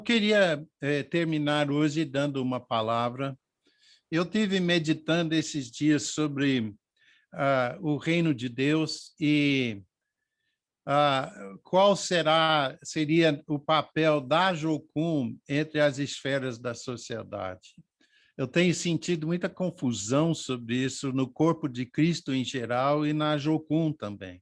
Eu queria terminar hoje dando uma palavra. Eu tive meditando esses dias sobre o reino de Deus e qual seria o papel da Jocum entre as esferas da sociedade. Eu tenho sentido muita confusão sobre isso no corpo de Cristo em geral e na Jocum também.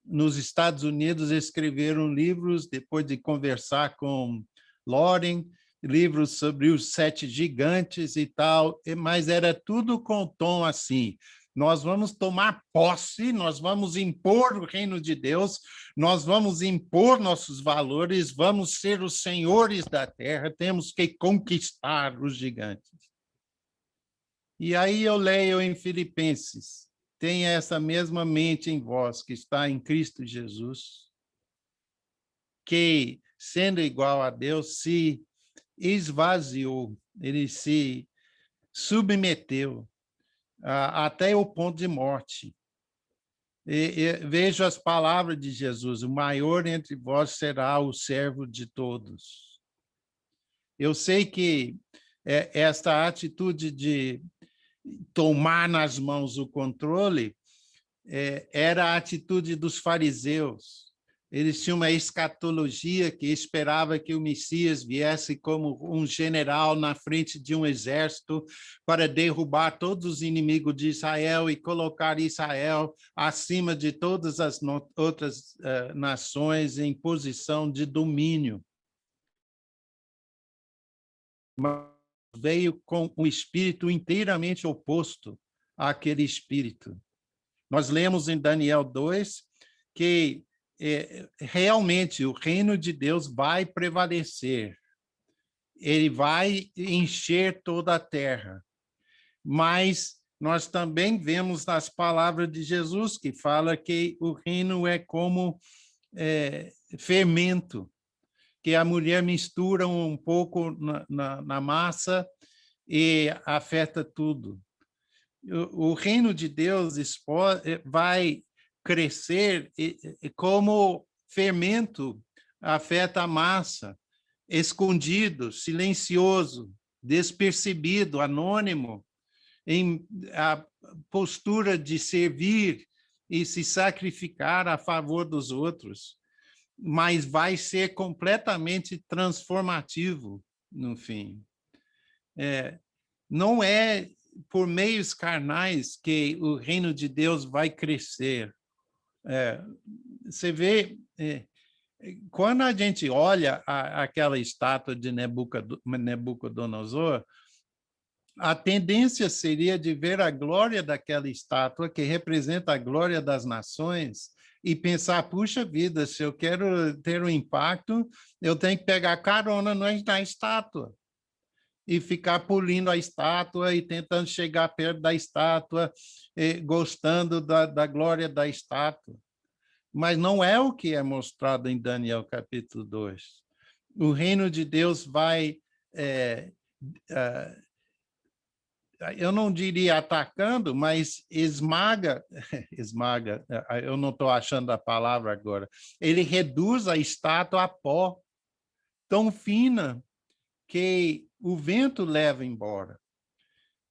Nos Estados Unidos escreveram livros, depois de conversar com Loren, livros sobre os 7 gigantes e tal, mas era tudo com tom assim: nós vamos tomar posse, nós vamos impor o reino de Deus, nós vamos impor nossos valores, vamos ser os senhores da terra, temos que conquistar os gigantes. E aí eu leio em Filipenses: tenha essa mesma mente em vós que está em Cristo Jesus, que, sendo igual a Deus, se esvaziou, ele se submeteu até o ponto de morte. E vejo as palavras de Jesus: o maior entre vós será o servo de todos. Eu sei que esta atitude de tomar nas mãos o controle era a atitude dos fariseus. Eles tinham uma escatologia que esperava que o Messias viesse como um general na frente de um exército para derrubar todos os inimigos de Israel e colocar Israel acima de todas as outras nações em posição de domínio. Mas veio com um espírito inteiramente oposto àquele espírito. Nós lemos em Daniel 2 que realmente o reino de Deus vai prevalecer. Ele vai encher toda a terra. Mas nós também vemos nas palavras de Jesus que fala que o reino é como fermento, que a mulher mistura um pouco na massa e afeta tudo. O reino de Deus vai crescer como fermento afeta a massa, escondido, silencioso, despercebido, anônimo, em a postura de servir e se sacrificar a favor dos outros, mas vai ser completamente transformativo no fim. Não é por meios carnais que o reino de Deus vai crescer. Você vê, quando a gente olha aquela estátua de Nabucodonosor, a tendência seria de ver a glória daquela estátua, que representa a glória das nações, e pensar: puxa vida, se eu quero ter um impacto, eu tenho que pegar carona na estátua e ficar pulindo a estátua e tentando chegar perto da estátua, gostando da glória da estátua. Mas não é o que é mostrado em Daniel capítulo 2. O reino de Deus vai, eu não diria atacando, mas esmaga, eu não estou achando a palavra agora, ele reduz a estátua a pó, tão fina que o vento leva embora.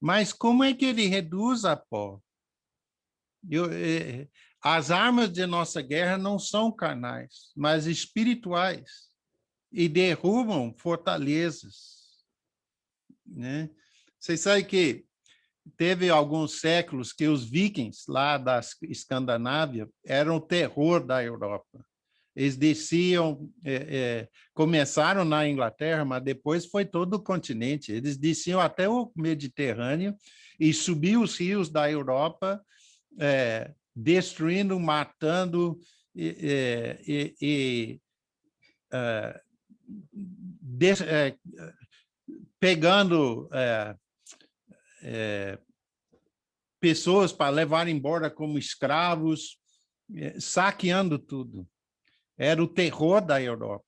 Mas como é que ele reduz a pó? As armas de nossa guerra não são carnais, mas espirituais, e derrubam fortalezas, né? Vocês sabem que teve alguns séculos que os vikings, lá da Escandinávia, eram o terror da Europa. Eles desciam, começaram na Inglaterra, mas depois foi todo o continente. Eles desciam até o Mediterrâneo e subiam os rios da Europa, destruindo, matando pegando pessoas para levar embora como escravos, saqueando tudo. Era o terror da Europa.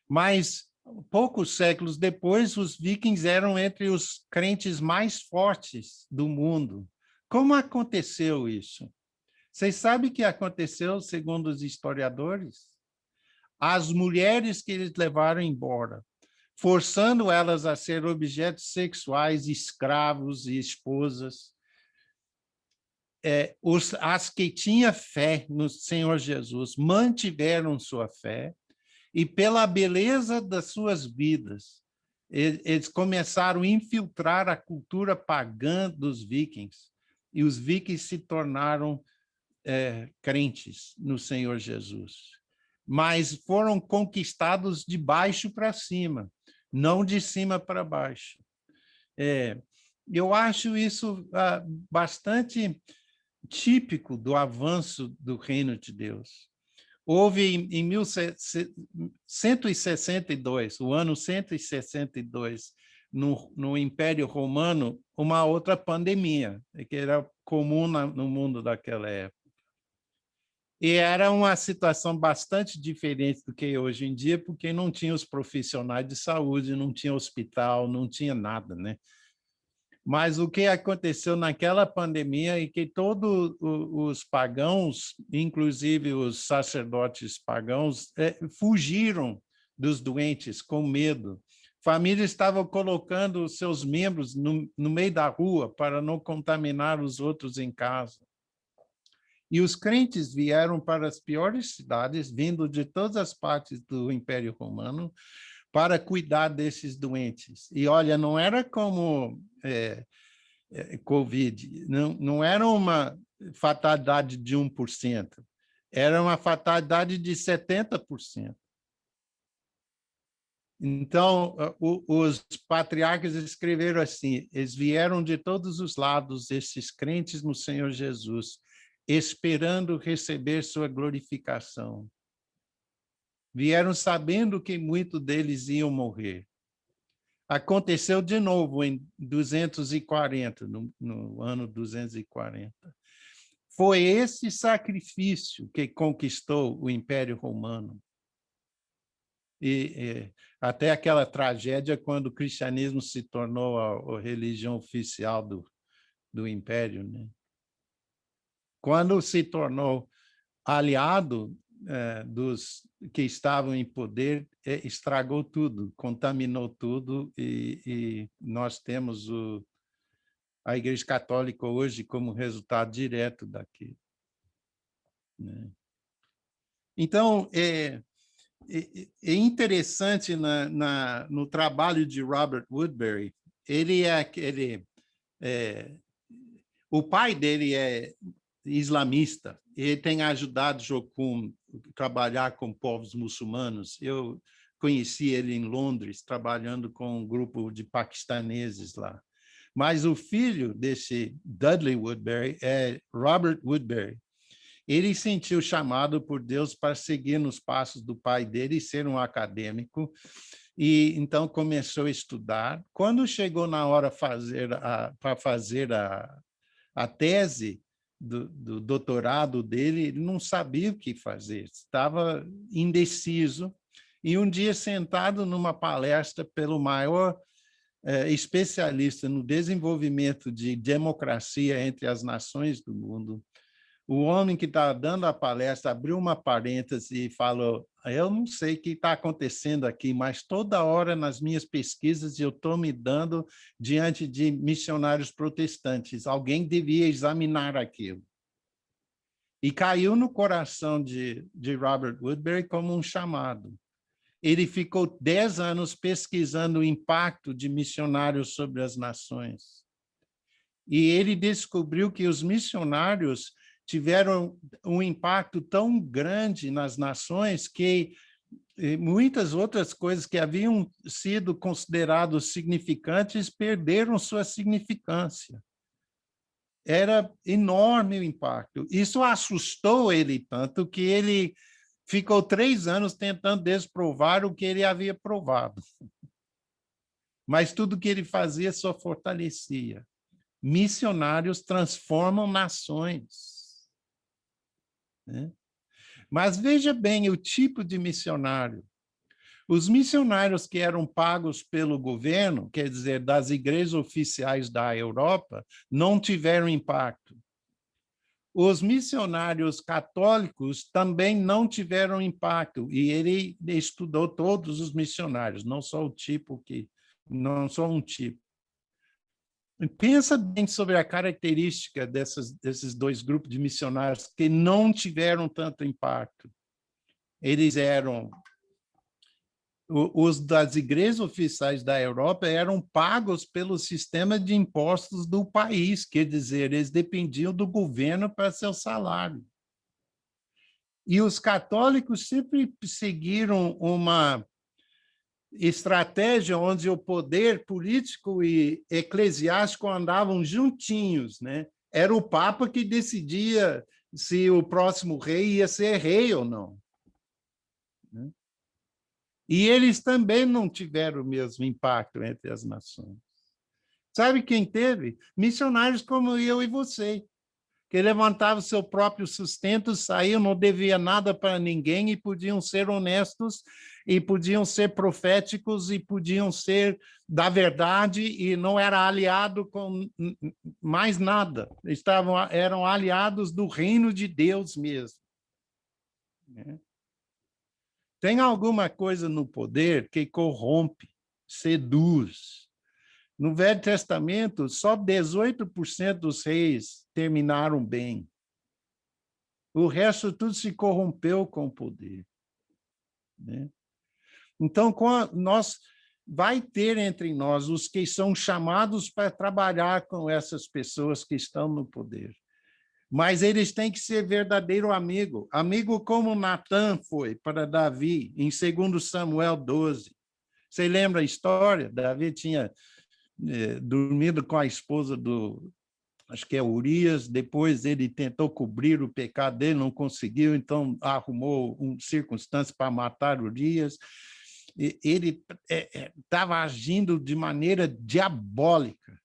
Mas, poucos séculos depois, os vikings eram entre os crentes mais fortes do mundo. Como aconteceu isso? Vocês sabem o que aconteceu, segundo os historiadores? As mulheres que eles levaram embora forçando elas a ser objetos sexuais, escravos e esposas. As que tinham fé no Senhor Jesus mantiveram sua fé, e pela beleza das suas vidas, eles começaram a infiltrar a cultura pagã dos vikings, e os vikings se tornaram crentes no Senhor Jesus. Mas foram conquistados de baixo para cima, não de cima para baixo. Eu acho isso bastante típico do avanço do reino de Deus. Houve em 1162, o ano 162, no Império Romano, uma outra pandemia, que era comum no mundo daquela época. E era uma situação bastante diferente do que é hoje em dia, porque não tinha os profissionais de saúde, não tinha hospital, não tinha nada, né? Mas o que aconteceu naquela pandemia é que todos os pagãos, inclusive os sacerdotes pagãos, fugiram dos doentes com medo. Famílias estavam colocando seus membros no meio da rua para não contaminar os outros em casa. E os crentes vieram para as piores cidades, vindo de todas as partes do Império Romano, para cuidar desses doentes. E olha, não era como Covid, não era uma fatalidade de 1%, era uma fatalidade de 70%. Então, os patriarcas escreveram assim: eles vieram de todos os lados, esses crentes no Senhor Jesus, esperando receber sua glorificação. Vieram sabendo que muitos deles iam morrer. Aconteceu de novo em 240, no ano 240. Foi esse sacrifício que conquistou o Império Romano. E até aquela tragédia quando o cristianismo se tornou a religião oficial do Império, né? Quando se tornou aliado dos que estavam em poder, estragou tudo, contaminou tudo, e nós temos a Igreja Católica hoje como resultado direto daquilo, né? Então, é interessante no trabalho de Robert Woodbury, o pai dele é islamista, ele tem ajudado Jocum a trabalhar com povos muçulmanos. Eu conheci ele em Londres, trabalhando com um grupo de paquistaneses lá. Mas o filho desse Dudley Woodbury é Robert Woodbury. Ele sentiu chamado por Deus para seguir nos passos do pai dele e ser um acadêmico, e então começou a estudar. Quando chegou na hora para fazer a tese do doutorado dele, ele não sabia o que fazer, estava indeciso. E um dia, sentado numa palestra pelo maior especialista no desenvolvimento de democracia entre as nações do mundo, o homem que estava dando a palestra abriu uma parêntese e falou: eu não sei o que está acontecendo aqui, mas toda hora nas minhas pesquisas eu estou me dando diante de missionários protestantes. Alguém devia examinar aquilo. E caiu no coração de Robert Woodbury como um chamado. Ele ficou 10 anos pesquisando o impacto de missionários sobre as nações. E ele descobriu que os missionários tiveram um impacto tão grande nas nações que muitas outras coisas que haviam sido consideradas significantes perderam sua significância. Era enorme o impacto. Isso assustou ele tanto que ele ficou 3 anos tentando desprovar o que ele havia provado. Mas tudo que ele fazia só fortalecia. Missionários transformam nações. Mas veja bem o tipo de missionário. Os missionários que eram pagos pelo governo, quer dizer, das igrejas oficiais da Europa, não tiveram impacto. os missionários católicos também não tiveram impacto, e ele estudou todos os missionários, não só o tipo que, não só um tipo. Pensa bem sobre a característica desses dois grupos de missionários que não tiveram tanto impacto. Eles eram os das igrejas oficiais da Europa eram pagos pelo sistema de impostos do país, quer dizer, eles dependiam do governo para seu salário. E os católicos sempre seguiram uma estratégia onde o poder político e eclesiástico andavam juntinhos, né? Era o Papa que decidia se o próximo rei ia ser rei ou não. E eles também não tiveram o mesmo impacto entre as nações. Sabe quem teve? Missionários como eu e você, que levantavam seu próprio sustento, saíam, não devia nada para ninguém e podiam ser honestos, e podiam ser proféticos, e podiam ser da verdade, e não era aliado com mais nada. Eram aliados do reino de Deus mesmo. Tem alguma coisa no poder que corrompe, seduz. No Velho Testamento, só 18% dos reis terminaram bem. O resto tudo se corrompeu com o poder. Né? Então, vai ter entre nós os que são chamados para trabalhar com essas pessoas que estão no poder. Mas eles têm que ser verdadeiro amigo. Amigo como Natã foi para Davi, em 2 Samuel 12. Você lembra a história? Davi tinha dormido com a esposa acho que é Urias, depois ele tentou cobrir o pecado dele, não conseguiu, então arrumou circunstância para matar Urias. Ele estava agindo de maneira diabólica.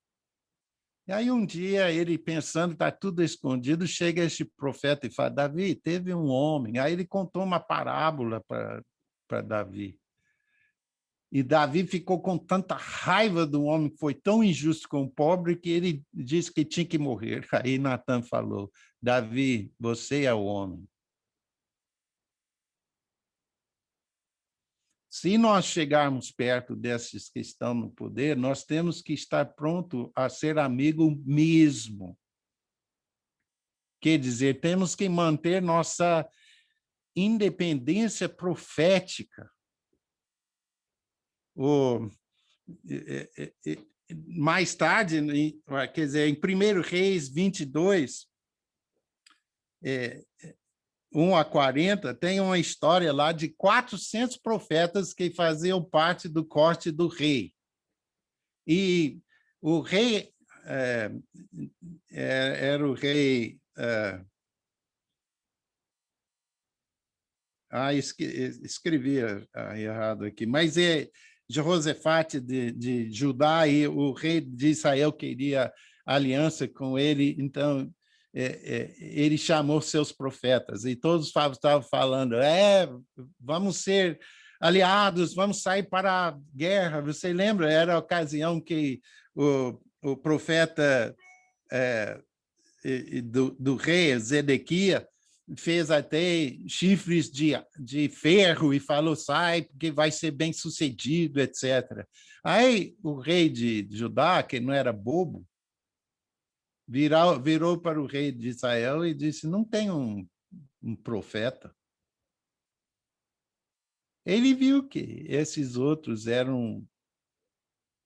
E aí um dia ele pensando, está tudo escondido, chega esse profeta e fala, Davi, teve um homem. Aí ele contou uma parábola para Davi. E Davi ficou com tanta raiva do homem que foi tão injusto com o pobre que ele disse que tinha que morrer. Aí Natan falou, Davi, você é o homem. Se nós chegarmos perto desses que estão no poder, nós temos que estar pronto a ser amigo mesmo. Quer dizer, temos que manter nossa independência profética. Mais tarde, quer dizer, em 1 Reis 22, 1 a 40, tem uma história lá de 400 profetas que faziam parte do corte do rei. E o rei era o rei... escrevi errado aqui, mas é Josafate de Judá, e o rei de Israel queria aliança com ele, então ele chamou seus profetas, e todos estavam falando, vamos ser aliados, vamos sair para a guerra. Você lembra? Era a ocasião que o profeta do rei Zedequias fez até chifres de ferro e falou, sai, porque vai ser bem sucedido, etc. Aí o rei de Judá, que não era bobo, virou para o rei de Israel e disse, não tem um profeta. Ele viu que esses outros eram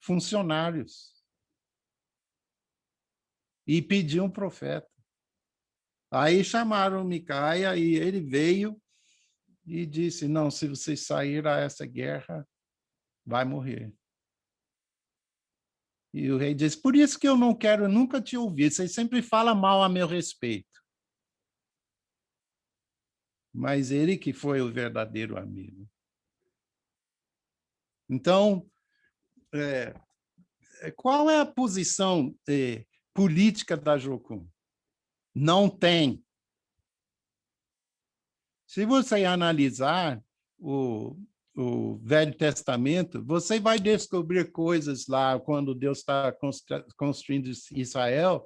funcionários e pediu um profeta. Aí chamaram Micaia e ele veio e disse, não, se vocês saírem a essa guerra, vai morrer. E o rei disse, por isso que eu não quero nunca te ouvir, vocês sempre falam mal a meu respeito. Mas ele que foi o verdadeiro amigo. Então, qual é a posição política da Jocum? Não tem. Se você analisar o Velho Testamento, você vai descobrir coisas lá, quando Deus está construindo Israel,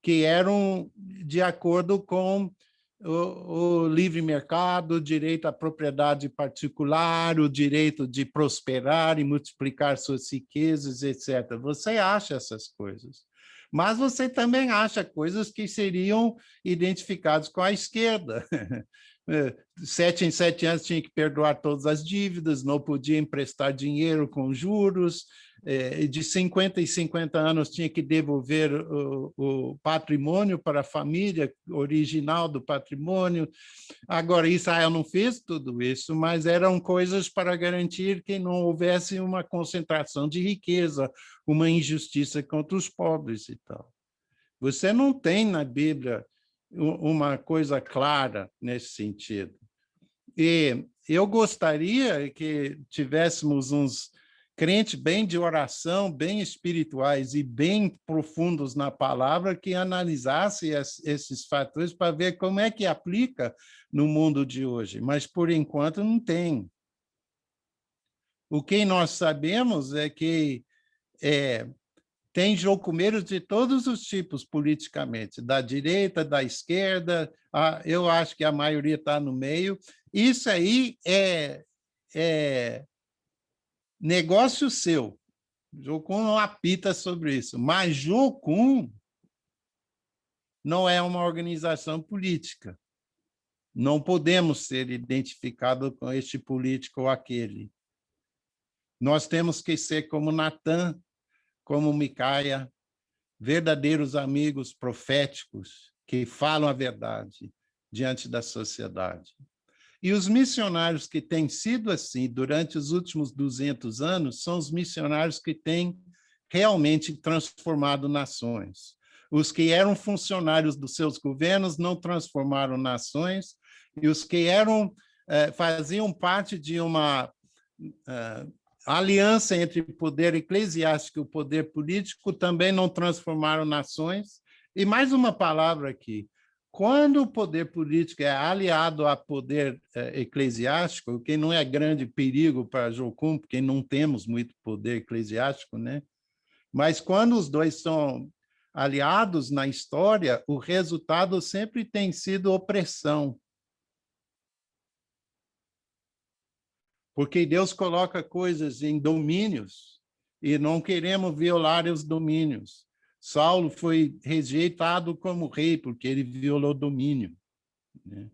que eram de acordo com o livre mercado, o direito à propriedade particular, o direito de prosperar e multiplicar suas riquezas, etc. Você acha essas coisas. Mas você também acha coisas que seriam identificadas com a esquerda. 7 em 7 anos tinha que perdoar todas as dívidas, não podia emprestar dinheiro com juros, de 50 em 50 anos tinha que devolver o patrimônio para a família original do patrimônio. Agora, Israel não fez tudo isso, mas eram coisas para garantir que não houvesse uma concentração de riqueza, uma injustiça contra os pobres e tal. Você não tem na Bíblia uma coisa clara nesse sentido. E eu gostaria que tivéssemos uns crentes bem de oração, bem espirituais e bem profundos na palavra, que analisasse esses fatores para ver como é que aplica no mundo de hoje. Mas, por enquanto, não tem. O que nós sabemos é que tem jocumeiros de todos os tipos politicamente, da direita, da esquerda, eu acho que a maioria está no meio. Isso aí é negócio seu. Jocum não apita sobre isso, mas Jocum não é uma organização política. Não podemos ser identificados com este político ou aquele. Nós temos que ser como Natã, como Micaia, verdadeiros amigos proféticos que falam a verdade diante da sociedade. E os missionários que têm sido assim durante os últimos 200 anos são os missionários que têm realmente transformado nações. Os que eram funcionários dos seus governos não transformaram nações, e os que faziam parte de uma aliança entre o poder eclesiástico e o poder político também não transformaram nações. E mais uma palavra aqui: quando o poder político é aliado ao poder eclesiástico, o que não é grande perigo para Jocum, porque não temos muito poder eclesiástico, né? Mas quando os dois são aliados na história, o resultado sempre tem sido opressão. Porque Deus coloca coisas em domínios e não queremos violar os domínios. Saulo foi rejeitado como rei porque ele violou o domínio, né?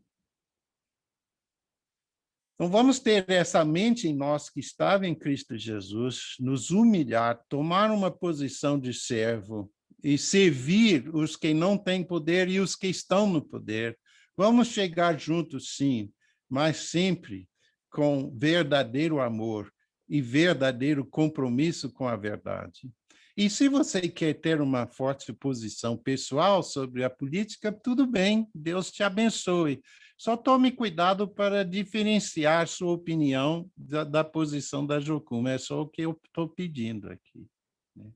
Então, vamos ter essa mente em nós que estava em Cristo Jesus, nos humilhar, tomar uma posição de servo e servir os que não têm poder e os que estão no poder. Vamos chegar juntos, sim, mas sempre com verdadeiro amor e verdadeiro compromisso com a verdade. E se você quer ter uma forte posição pessoal sobre a política, tudo bem, Deus te abençoe. Só tome cuidado para diferenciar sua opinião da posição da Jocum. É só o que eu estou pedindo aqui, né?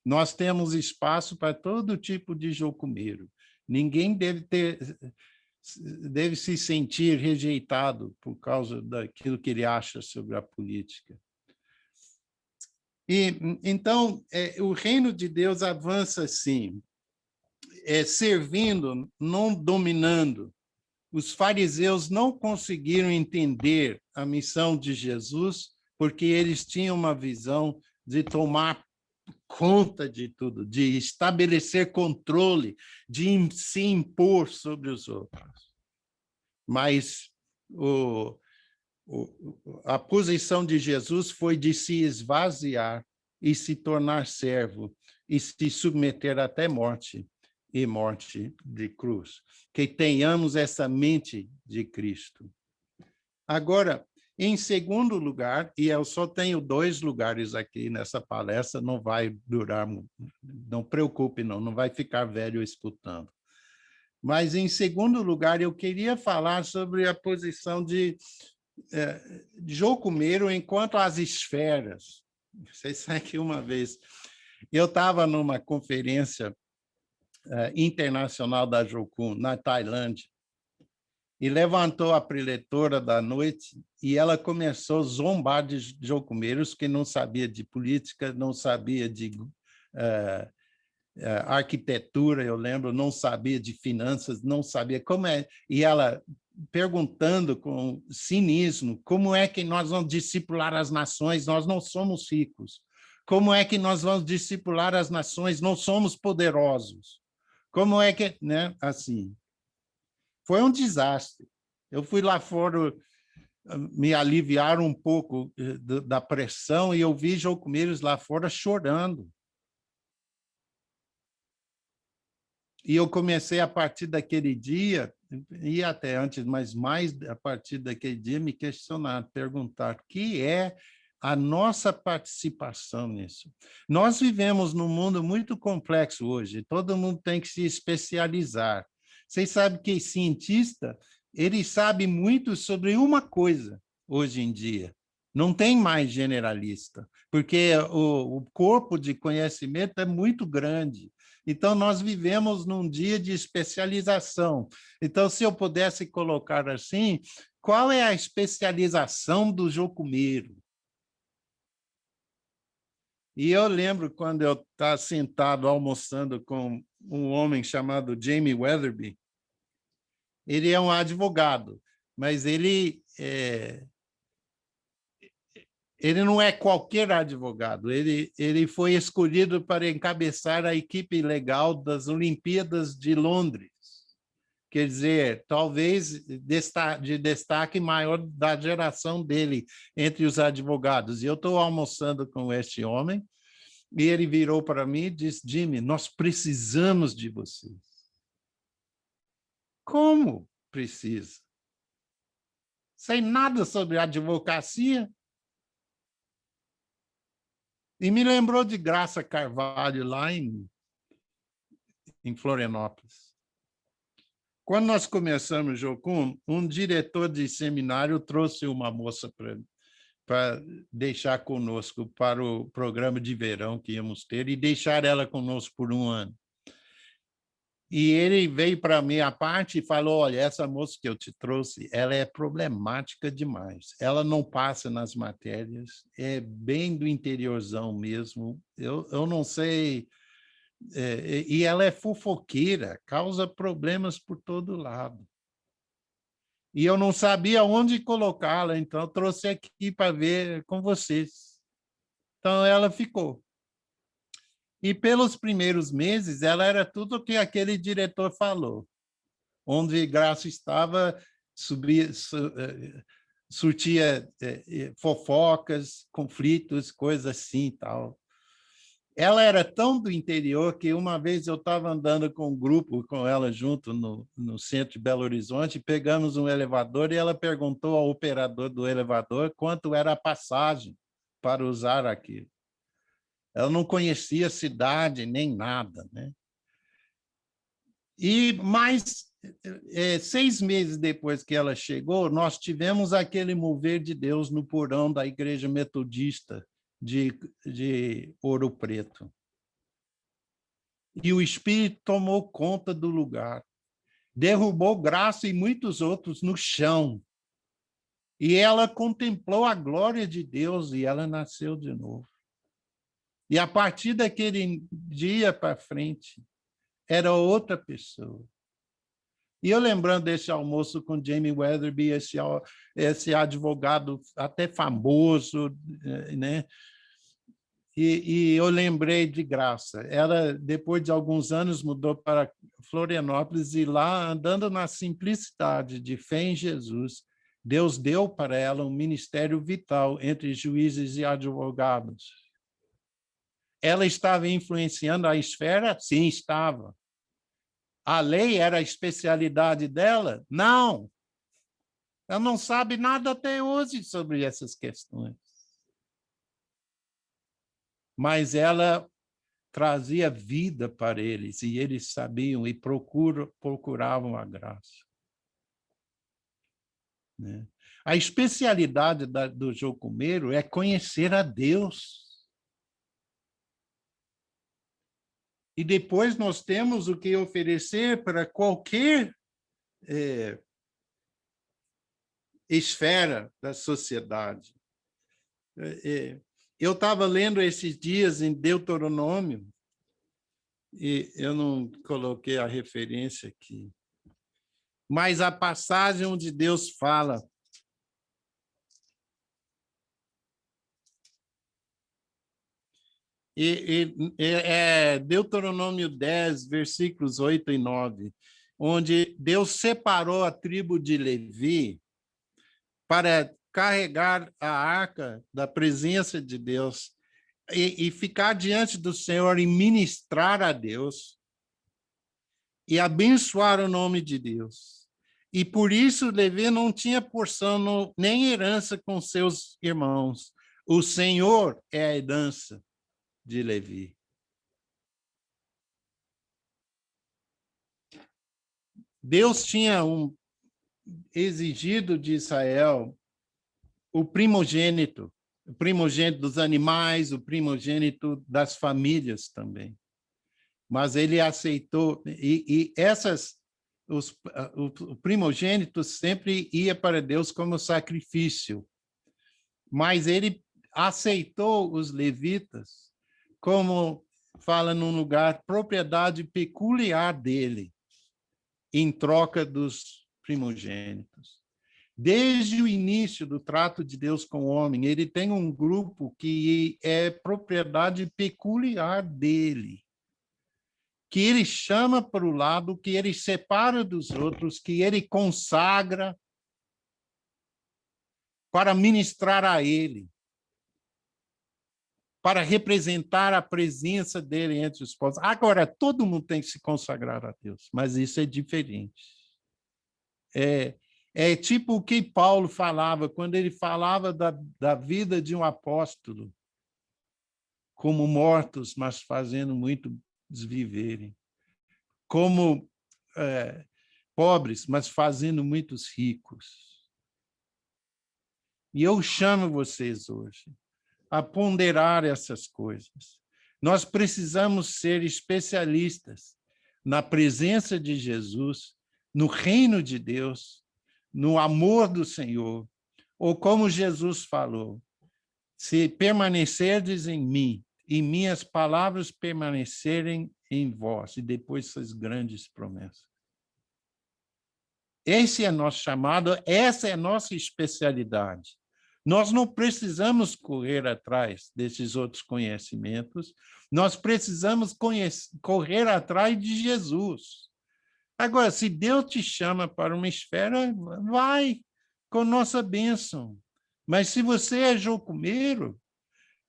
Nós temos espaço para todo tipo de jocumeiro. Ninguém deve se sentir rejeitado por causa daquilo que ele acha sobre a política. E então o reino de Deus avança assim, servindo, não dominando. Os fariseus não conseguiram entender a missão de Jesus porque eles tinham uma visão de tomar conta de tudo, de estabelecer controle, de se impor sobre os outros. Mas a posição de Jesus foi de se esvaziar e se tornar servo e se submeter até morte, e morte de cruz. Que tenhamos essa mente de Cristo. Agora, em segundo lugar, e eu só tenho 2 lugares aqui nessa palestra, não vai durar, não preocupe, não vai ficar velho escutando. Mas, em segundo lugar, eu queria falar sobre a posição de jocumeiro enquanto às esferas. Vocês sabem que uma vez eu estava numa conferência internacional da Jocum, na Tailândia, e levantou a preletora da noite e ela começou a zombar de jocumeiros que não sabia de política, não sabia de arquitetura, eu lembro, não sabia de finanças, não sabia como é. E ela perguntando com cinismo, como é que nós vamos discipular as nações? Nós não somos ricos. Como é que nós vamos discipular as nações? Não somos poderosos. Como é que, né? Assim, foi um desastre. Eu fui lá fora me aliviar um pouco da pressão e eu vi Jocumeiros lá fora chorando. E eu comecei, a partir daquele dia, e até antes, mas mais a partir daquele dia, me questionar, perguntar o que é a nossa participação nisso. Nós vivemos num mundo muito complexo hoje, todo mundo tem que se especializar. Vocês sabem que cientista, ele sabe muito sobre uma coisa hoje em dia. Não tem mais generalista, porque o corpo de conhecimento é muito grande. Então, nós vivemos num dia de especialização. Então, se eu pudesse colocar assim, qual é a especialização do jocumeiro? E eu lembro quando eu estava sentado almoçando com um homem chamado Jamie Weatherby. Ele é um advogado, mas ele não é qualquer advogado, ele foi escolhido para encabeçar a equipe legal das Olimpíadas de Londres. Quer dizer, talvez de destaque maior da geração dele entre os advogados. E eu estou almoçando com este homem, e ele virou para mim e disse, Jimmy, nós precisamos de vocês. Como precisa? Sem nada sobre advocacia? E me lembrou de Graça Carvalho, lá em Florianópolis. Quando nós começamos o Jocum, um diretor de seminário trouxe uma moça para deixar conosco para o programa de verão que íamos ter e deixar ela conosco por um ano. E ele veio para mim à parte e falou, olha, essa moça que eu te trouxe, ela é problemática demais. Ela não passa nas matérias, é bem do interiorzão mesmo. Eu não sei... e ela é fofoqueira, causa problemas por todo lado. E eu não sabia onde colocá-la, então eu trouxe aqui para ver com vocês. Então ela ficou. E pelos primeiros meses, ela era tudo o que aquele diretor falou. Onde Graça estava, surtia fofocas, conflitos, coisas assim e tal. Ela era tão do interior que uma vez eu estava andando com um grupo, com ela junto no centro de Belo Horizonte, pegamos um elevador e ela perguntou ao operador do elevador quanto era a passagem para usar aquilo. Ela não conhecia a cidade nem nada, né? E mais 6 meses depois que ela chegou, nós tivemos aquele mover de Deus no porão da Igreja Metodista de Ouro Preto. E o Espírito tomou conta do lugar, derrubou Graça e muitos outros no chão. E ela contemplou a glória de Deus e ela nasceu de novo. E a partir daquele dia para frente, era outra pessoa. E eu lembrando desse almoço com Jamie Weatherby, esse advogado até famoso, né? E eu lembrei de Graça. Ela, depois de alguns anos, mudou para Florianópolis e lá, andando na simplicidade de fé em Jesus, Deus deu para ela um ministério vital entre juízes e advogados. Ela estava influenciando a esfera? Sim, estava. A lei era a especialidade dela? Não. Ela não sabe nada até hoje sobre essas questões. Mas ela trazia vida para eles, e eles sabiam e procuravam a graça. Né? A especialidade do jocumeiro é conhecer a Deus. E depois nós temos o que oferecer para qualquer esfera da sociedade. Eu estava lendo esses dias em Deuteronômio, E eu não coloquei a referência aqui. Mas a passagem onde Deus fala é Deuteronômio 10, versículos 8 e 9, onde Deus separou a tribo de Levi para carregar a arca da presença de Deus e ficar diante do Senhor e ministrar a Deus e abençoar o nome de Deus. E por isso Levi não tinha porção nem herança com seus irmãos. O Senhor é a herança de Levi. Deus tinha exigido de Israel o primogênito dos animais, o primogênito das famílias também. Mas ele aceitou, o primogênito sempre ia para Deus como sacrifício, mas ele aceitou os levitas como, fala num lugar, propriedade peculiar dele, em troca dos primogênitos. Desde o início do trato de Deus com o homem, ele tem um grupo que é propriedade peculiar dele, que ele chama para o lado, que ele separa dos outros, que ele consagra para ministrar a ele, para representar a presença dele entre os povos. Agora, todo mundo tem que se consagrar a Deus, mas isso é diferente. É tipo o que Paulo falava, quando ele falava da vida de um apóstolo, como mortos, mas fazendo muitos viverem. Como pobres, mas fazendo muitos ricos. E eu chamo vocês hoje a ponderar essas coisas. Nós precisamos ser especialistas na presença de Jesus, no reino de Deus, no amor do Senhor, ou como Jesus falou, se permanecerdes em mim e minhas palavras permanecerem em vós, e depois essas grandes promessas. Esse é nosso chamado, essa é a nossa especialidade. Nós não precisamos correr atrás desses outros conhecimentos, nós precisamos correr atrás de Jesus. Agora, se Deus te chama para uma esfera, vai com nossa bênção. Mas se você é jocumeiro,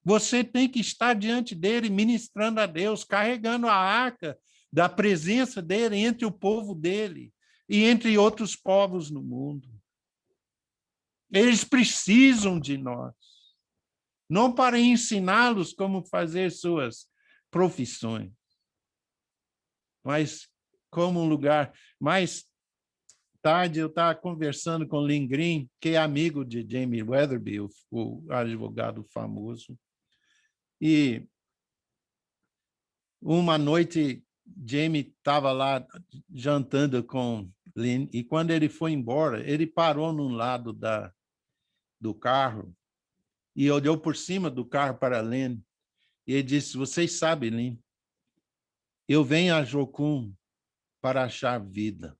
você tem que estar diante dele, ministrando a Deus, carregando a arca da presença dele entre o povo dele e entre outros povos no mundo. Eles precisam de nós, não para ensiná-los como fazer suas profissões, mas como um lugar. Mais tarde eu estava conversando com Lynn Green, que é amigo de Jamie Weatherby, o advogado famoso, e uma noite Jamie estava lá jantando com Lynn, e quando ele foi embora, ele parou num lado do carro e olhou por cima do carro para Lynn, e ele disse: vocês sabem, Lynn, eu venho a Jocum para achar vida.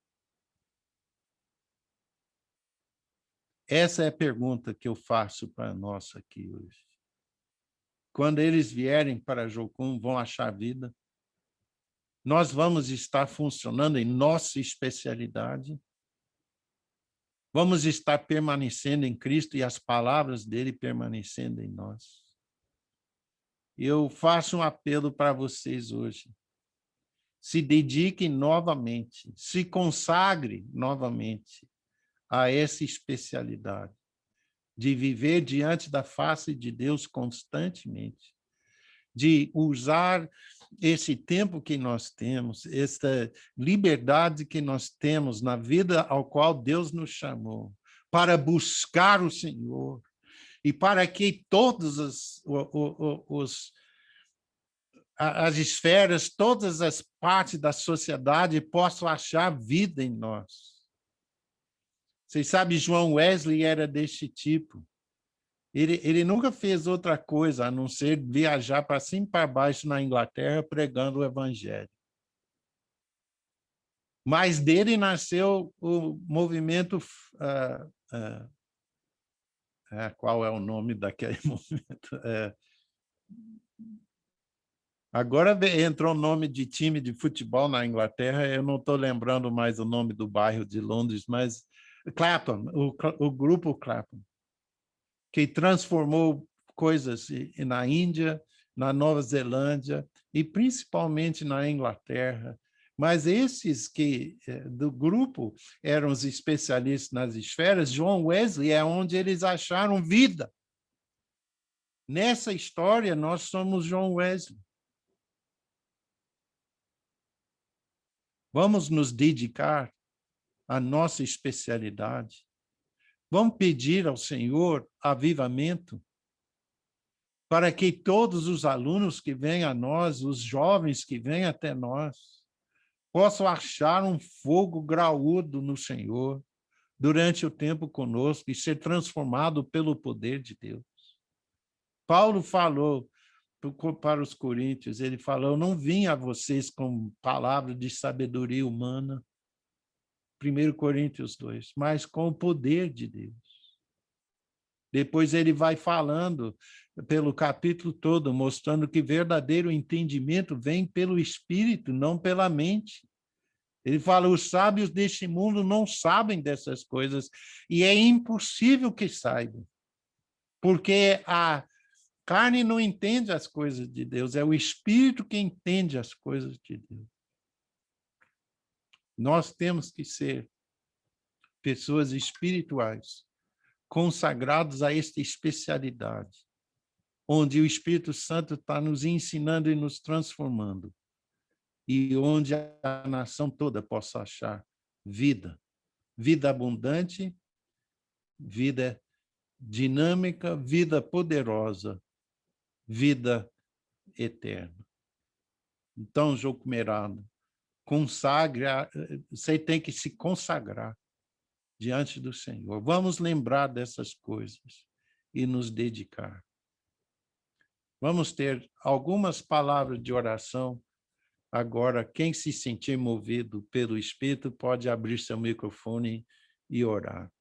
Essa é a pergunta que eu faço para nós aqui hoje. Quando eles vierem para Jocum, vão achar vida? Nós vamos estar funcionando em nossa especialidade? Vamos estar permanecendo em Cristo e as palavras dele permanecendo em nós? Eu faço um apelo para vocês hoje. Se dediquem novamente, se consagre novamente a essa especialidade de viver diante da face de Deus constantemente, de usar esse tempo que nós temos, essa liberdade que nós temos na vida ao qual Deus nos chamou, para buscar o Senhor e para que todas as esferas, todas as partes da sociedade possam achar vida em nós. Vocês sabem, João Wesley era deste tipo. Ele nunca fez outra coisa a não ser viajar para cima e para baixo na Inglaterra pregando o evangelho. Mas dele nasceu o movimento... qual é o nome daquele movimento? Agora entrou o nome de time de futebol na Inglaterra, eu não estou lembrando mais o nome do bairro de Londres, mas Clapham, o grupo Clapham, que transformou coisas na Índia, na Nova Zelândia e principalmente na Inglaterra. Mas esses que do grupo eram os especialistas nas esferas, John Wesley é onde eles acharam vida. Nessa história, nós somos John Wesley. Vamos nos dedicar à nossa especialidade. Vamos pedir ao Senhor avivamento para que todos os alunos que vêm a nós, os jovens que vêm até nós, possam achar um fogo graúdo no Senhor durante o tempo conosco e ser transformado pelo poder de Deus. Paulo falou para os coríntios, ele falou, eu não vim a vocês com palavra de sabedoria humana, 1 Coríntios 2, mas com o poder de Deus. Depois ele vai falando pelo capítulo todo, mostrando que verdadeiro entendimento vem pelo Espírito, não pela mente. Ele fala, os sábios deste mundo não sabem dessas coisas, e é impossível que saibam, porque a carne não entende as coisas de Deus, é o Espírito que entende as coisas de Deus. Nós temos que ser pessoas espirituais, consagrados a esta especialidade, onde o Espírito Santo está nos ensinando e nos transformando, e onde a nação toda possa achar vida, vida abundante, vida dinâmica, vida poderosa, vida eterna. Então, Jocumerado, você tem que se consagrar diante do Senhor. Vamos lembrar dessas coisas e nos dedicar. Vamos ter algumas palavras de oração. Agora, quem se sentir movido pelo Espírito pode abrir seu microfone e orar.